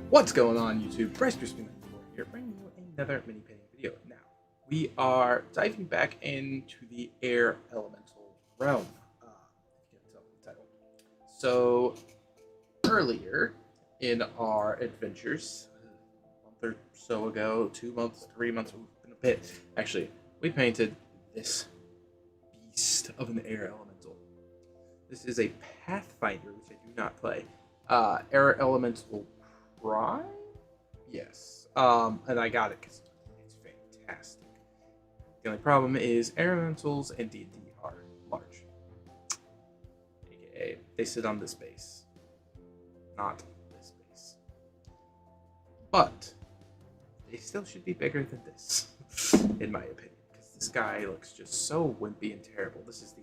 What's going on, YouTube? Bryce here, bringing you another mini painting video. Now, we are diving back into the air elemental realm. If you can't tell the title. So, earlier in our adventures, a month or so ago, 2 months, 3 months, in a bit, actually, we painted this beast of an air elemental. This is a Pathfinder, which I do not play. Air elemental Prime? Yes. And I got it because it's fantastic. The only problem is air elementals and D&D are large. AKA, they sit on this base, not this base. But they still should be bigger than this, in my opinion, because this guy looks just so wimpy and terrible. This is the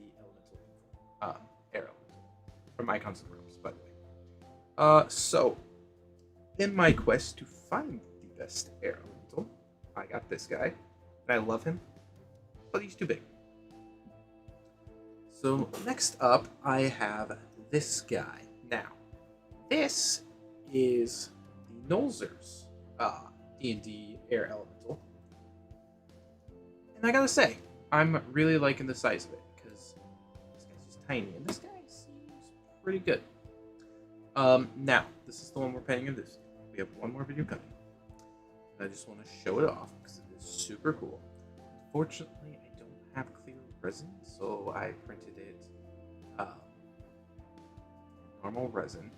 elemental, air elemental from Icons and Realms, by the way. So, in my quest to find the best air elemental, I got this guy, and I love him, but he's too big. So next up, I have this guy. Now, this is the Nolzur's D&D air elemental, and I gotta say, I'm really liking the size of it, because this guy's just tiny, and this guy seems pretty good. Now, this is the one we're painting in this. We have one more video coming. I just want to show it off because it is super cool. Unfortunately, I don't have clear resin, so I printed it normal resin.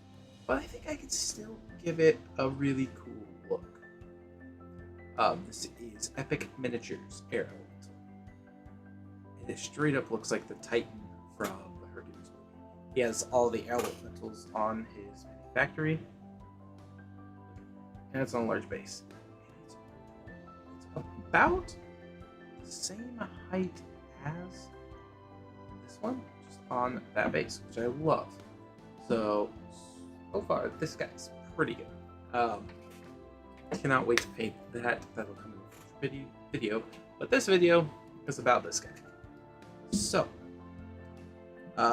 But I think I could still give it a really cool look. This is Epic Minatures Air Elemental. It straight up looks like the Titan from the Hercules movie. He has all the elementals on his factory. And it's on a large base. It's about the same height as this one, just on that base, which I love. So far, this guy's pretty good. I cannot wait to paint that. That'll come in a future video. But this video is about this guy. So,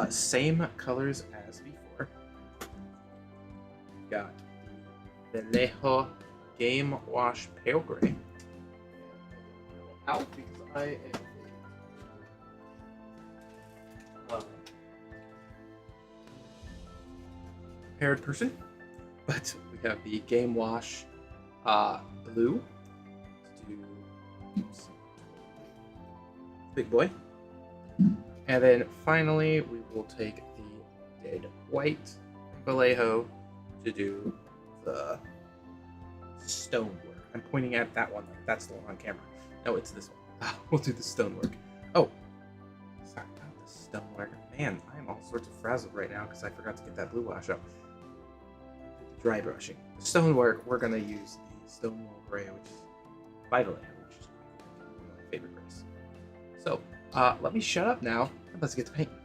same colors as before. Got Vallejo Game Wash Pale Gray. Out because I am a prepared person. But we have the Game Wash Blue. Let's do big boy. And then finally we will take the Dead White Vallejo to do the stonework. I'm pointing at that one. That's the one on camera. No, it's this one. We'll do the stonework. Oh, sorry about the stonework. Man, I am all sorts of frazzled right now because I forgot to get that blue wash up. Dry brushing. The stonework, we're gonna use the Stonewall Gray, which is Vital Air, which is one of my favorite grays. So, let me shut up now and let's get to painting.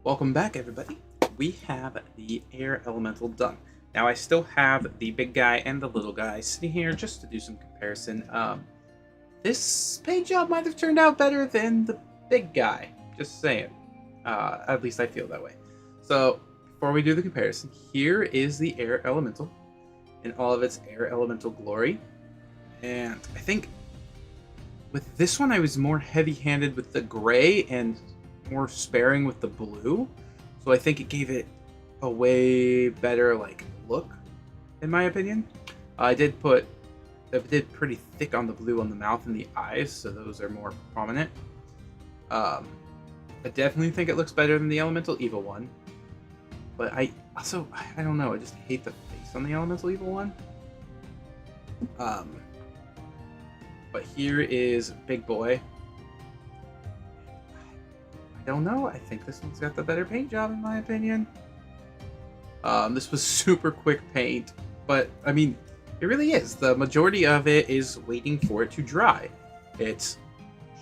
Welcome back, everybody. We have the air elemental done. Now I still have the big guy and the little guy sitting here just to do some comparison. This paint job might have turned out better than the big guy. Just saying. At least I feel that way. So before we do the comparison, here is the air elemental in all of its air elemental glory. And I think with this one I was more heavy-handed with the gray and more sparing with the blue. So I think it gave it a way better look, in my opinion. I did pretty thick on the blue on the mouth and the eyes, so those are more prominent. I definitely think it looks better than the Elemental Evil one. But I don't know, I just hate the face on the Elemental Evil one. But here is Big Boy. I don't know, I think this one's got the better paint job in my opinion. This was super quick paint, but I mean, it really is. The majority of it is waiting for it to dry. It's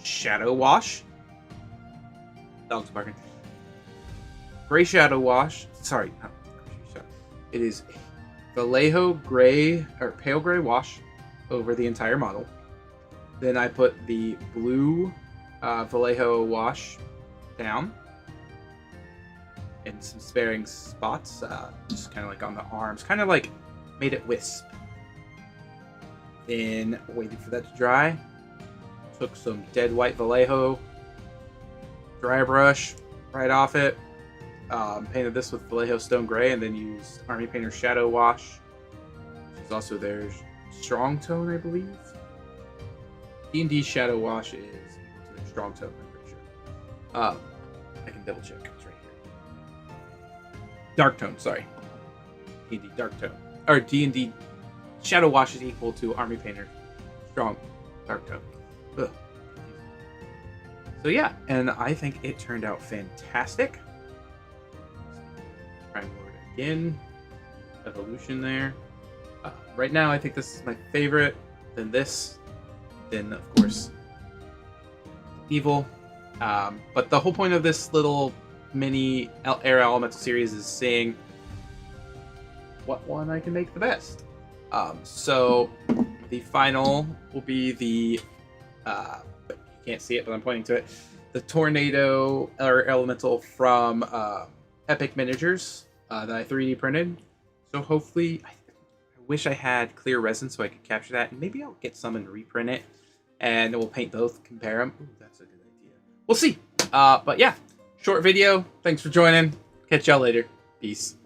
shadow wash. Dog's barking. Gray shadow wash. Sorry, not gray shadow. It is Vallejo gray or pale gray wash over the entire model. Then I put the blue Vallejo wash down in some sparing spots, just kind of like on the arms, kind of like made it wisp. Then waited for that to dry. Took some dead white Vallejo dry brush right off it. Painted this with Vallejo Stone Gray, and then used Army Painter Shadow Wash, which is also their strong tone, I believe. D&D Shadow Wash is equal to their strong tone, I'm pretty sure. I can double check. It's right here. Dark tone, sorry. D&D Dark Tone. Or D&D Shadow Wash is equal to Army Painter Strong Dark Tone. Ugh. So yeah, and I think it turned out fantastic. Prime Lord again. Evolution there. Right now, I think this is my favorite. Then this. Then, of course, Evil. But the whole point of this little mini Air Elemental series is seeing what one I can make the best. So the final will be the you can't see it, but I'm pointing to it. The Tornado Air Elemental from Epic Miniatures that I 3D printed. So hopefully, I wish I had clear resin so I could capture that, and maybe I'll get some and reprint it, and we'll paint both, compare them. Ooh, that's a good idea. We'll see. But yeah, short video. Thanks for joining. Catch y'all later. Peace.